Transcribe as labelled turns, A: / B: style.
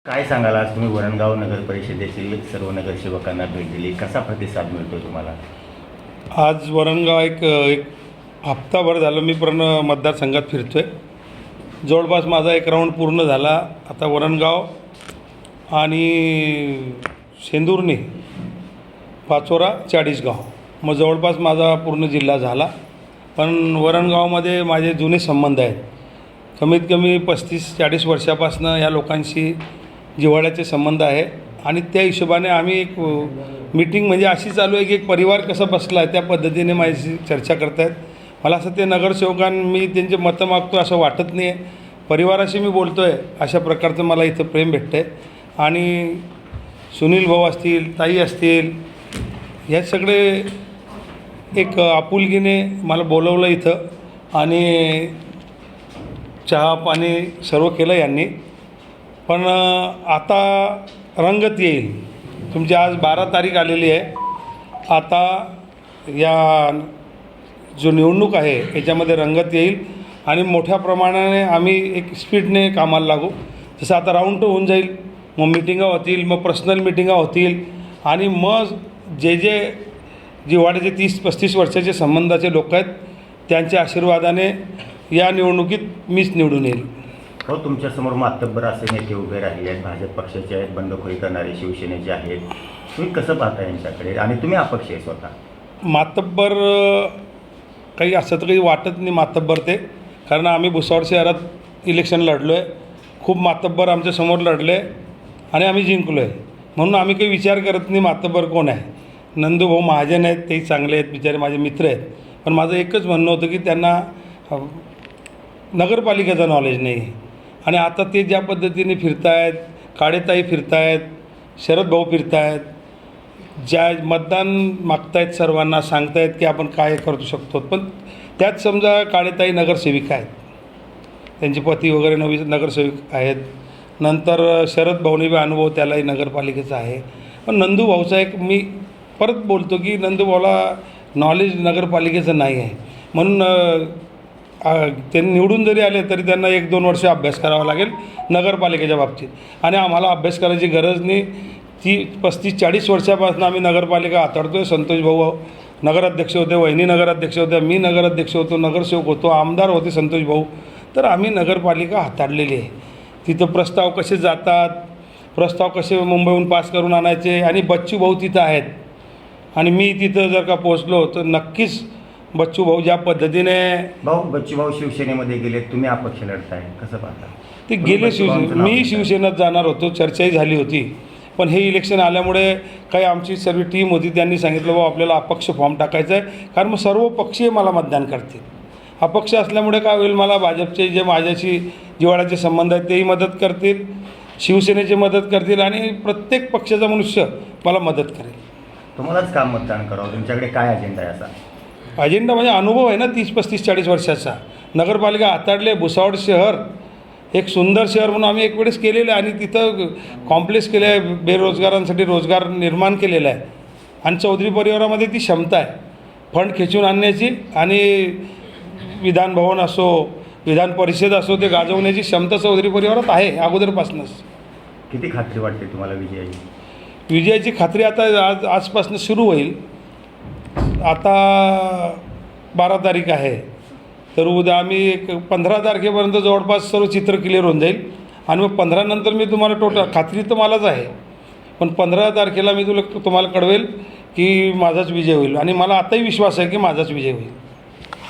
A: काय सांगाल, आज तुम्ही वरणगाव नगर परिषदेतील सर्व नगरसेवकांना भेट दिली, कसा प्रतिसाद मिळतो तुम्हाला?
B: आज वरणगाव एक हप्ताभर झालं मी मतदारसंघात फिरतो आहे. जवळपास माझा एक राऊंड पूर्ण झाला. आता वरणगाव आणि शेंदुर्णी, पाचोरा, चाळीसगाव मग जवळपास माझा पूर्ण जिल्हा झाला. पण वरणगावमध्ये माझे जुने संबंध आहेत. कमीत कमी 35-40 वर्षापासून या लोकांशी जिव्हाळ्याचे संबंध आहे. आणि त्या हिशोबाने आम्ही एक मीटिंग म्हणजे अशी चालू आहे की एक परिवार कसा बसला आहे त्या पद्धतीने माझी चर्चा करत आहेत. मला असं ते मी त्यांचे मतं मागतो असं वाटत नाही आहे. परिवाराशी मी बोलतो आहे अशा प्रकारचं मला इथं प्रेम भेटतं आहे. आणि सुनील भाऊ असतील, ताई असतील, हे सगळे एक आपुलकीने मला बोलवलं इथं आणि चहा पाणी सर्व केलं यांनी. पण आता रंगत येईल. तुमची आज 12 तारीख आलेली आहे. आता या जो निवडणूक आहे याच्यामध्ये रंगत येईल आणि मोठ्या प्रमाणाने आम्ही एक स्पीडने कामाला लागू. जसं आता राऊंड 2 होऊन जाईल, मग मिटिंगा होतील, मग पर्सनल मिटिंगा होतील आणि मग जे जिव्हाळ्याचे 30-35 वर्षाचे संबंधाचे लोक आहेत त्यांच्या आशीर्वादाने या निवडणुकीत मीच निवडून येईल.
A: हो, तुमच्यासमोर मातब्बर असे नेते उभे राहिले आहेत. भाजप पक्षाचे आहेत, बंडखोरी करणारे शिवसेनेचे आहेत. तुम्ही कसं पाहता यांच्याकडे? आणि तुम्ही अपक्ष आहे स्वतः.
B: मातब्बर काही असं तर काही वाटत नाही मातब्बर ते, कारण आम्ही भुसावळ शहरात इलेक्शन लढलो आहे. खूप मातब्बर आमच्यासमोर लढले आणि आम्ही जिंकलो आहे. म्हणून आम्ही काही विचार करत नाही मातब्बर कोण आहे. नंदूभाऊ महाजन आहेत, तेही चांगले आहेत, बिचारे माझे मित्र आहेत. पण माझं एकच म्हणणं होतं की त्यांना नगरपालिकेचं नॉलेज नाही. आणि आता ते ज्या पद्धतीने फिरतायत, काळेताई फिरतायत, शरद भाऊ फिरतायत, ज्या मतदान मागतायत, सर्वांना सांगतायत की आपण काय करू शकतो. पण त्यात समजा काळेताई नगरसेविका आहेत, त्यांचे पती वगैरे नगरसेविक आहेत. नंतर शरद भाऊनी बी अनुभव त्यालाही नगरपालिकेचा आहे. पण नंदू भाऊचा एक मी परत बोलतो की नंदू भाऊला नॉलेज नगरपालिकेचं नाही आहे. म्हणून ते निवडून जरी आले तरी त्यांना 1-2 वर्ष अभ्यास करावा लागेल नगरपालिकेच्या बाबतीत. आणि आम्हाला अभ्यास करायची गरज नाही. ती 35-40 वर्षापासून आम्ही नगरपालिका हाताळतो आहे. संतोष भाऊ नगराध्यक्ष होते, वहिनी नगराध्यक्ष होत्या, मी नगराध्यक्ष होतो, नगरसेवक होतो, आमदार होते संतोष भाऊ. तर आम्ही नगरपालिका हाताळलेली आहे. तिथं प्रस्ताव कसे जातात, प्रस्ताव कसे मुंबईहून पास करून आणायचे. आणि बच्चू भाऊ तिथं आहेत आणि मी तिथं जर का पोचलो तर नक्कीच बच्चू भाऊ ज्या पद्धतीने
A: बच्चू भाऊ शिवसेनेमध्ये गेले, तुम्ही अपक्ष लढताय, कसं पाहता?
B: ते गेले मी शिवसेनेत जाणार होतो, चर्चाही झाली होती. पण हे इलेक्शन आल्यामुळे काही आमची सर्व टीम होती, त्यांनी सांगितलं बाबा आपल्याला अपक्ष फॉर्म टाकायचा आहे, कारण मग सर्व पक्षीय मला मतदान करतील. अपक्ष असल्यामुळे काय होईल, मला भाजपचे जे माझ्याशी जिव्हाळ्याचे संबंध आहेत तेही मदत करतील, शिवसेनेची मदत करतील आणि प्रत्येक पक्षाचा मनुष्य मला मदत करेल.
A: तुम्हालाच काम मतदान करावं, तुमच्याकडे काय अजेंडा आहे? असा
B: अजेंडा म्हणजे अनुभव आहे ना 30-35-40 वर्षाचा. नगरपालिका हाताळले. भुसावळ शहर एक सुंदर शहर म्हणून आम्ही एक वेळेस केलेलं आहे आणि तिथं कॉम्प्लेक्स केलं आहे, बेरोजगारांसाठी रोजगार निर्माण केलेला आहे. आणि चौधरी परिवारामध्ये ती क्षमता आहे फंड खेचून आणण्याची आणि विधान भवन असो, विधान परिषद असो, ते गाजवण्याची क्षमता चौधरी परिवारात आहे अगोदरपासूनच.
A: किती खात्री वाटते तुम्हाला विजयाची?
B: विजयाची खात्री आता आजपासून सुरू होईल. आता 12 तारीख आहे तर उद्या आम्ही एक 15 तारखेपर्यंत जवळपास सर्व चित्र क्लिअर होऊन जाईल. आणि मग 15 नंतर मी तुम्हाला टोटल खात्री तर मलाच आहे, पण 15 तारखेला मी तुम्हाला कळवेल की माझाच विजय होईल. आणि मला आताही विश्वास आहे की माझाच विजय होईल.